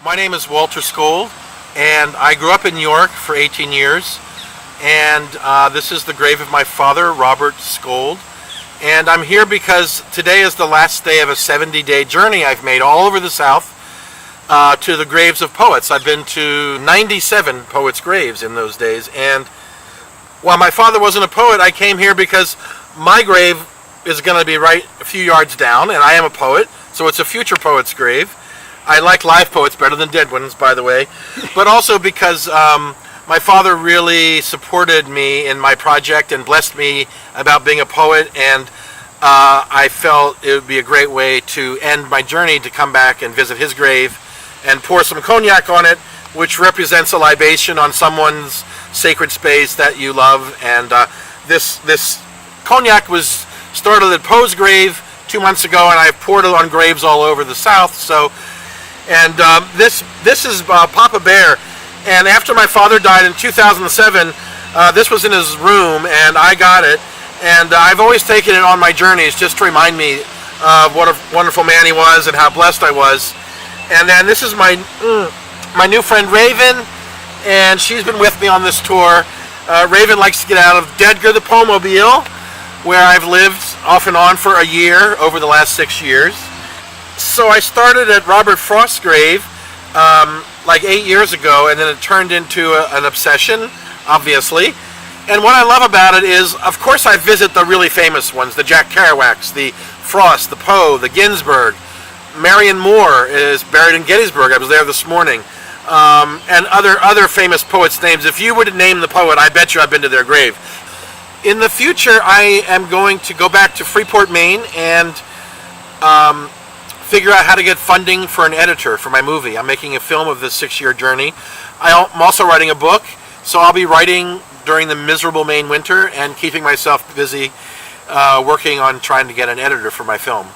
My name is Walter Skold, and I grew up in New York for 18 years. And this is the grave of my father, Robert Skold. And I'm here because today is the last day of a 70-day journey I've made all over the South to the graves of poets. I've been to 97 poets' graves in those days. And while my father wasn't a poet, I came here because my grave is going to be right a few yards down, and I am a poet, so it's a future poet's grave. I like live poets better than dead ones, by the way, but also because my father really supported me in my project and blessed me about being a poet, and I felt it would be a great way to end my journey to come back and visit his grave and pour some cognac on it, which represents a libation on someone's sacred space that you love. And this cognac was started at Poe's grave 2 months ago, and I've poured it on graves all over the South. And this is Papa Bear. And after my father died in 2007, this was in his room, and I got it. And I've always taken it on my journeys just to remind me of what a wonderful man he was and how blessed I was. And then this is my new friend Raven, and she's been with me on this tour. Raven likes to get out of Dedgar the Poemobile, where I've lived off and on for a year over the last 6 years. So I started at Robert Frost's grave like 8 years ago, and then it turned into an obsession, obviously. And what I love about it is, of course, I visit the really famous ones, the Jack Kerouacs, the Frost, the Poe, the Ginsberg. Marion Moore is buried in Gettysburg. I was there this morning. And other famous poets' names. If you were to name the poet, I bet you I've been to their grave. In the future, I am going to go back to Freeport, Maine, and figure out how to get funding for an editor for my movie. I'm making a film of this 6-year journey. I'm also writing a book, so I'll be writing during the miserable Maine winter and keeping myself busy working on trying to get an editor for my film.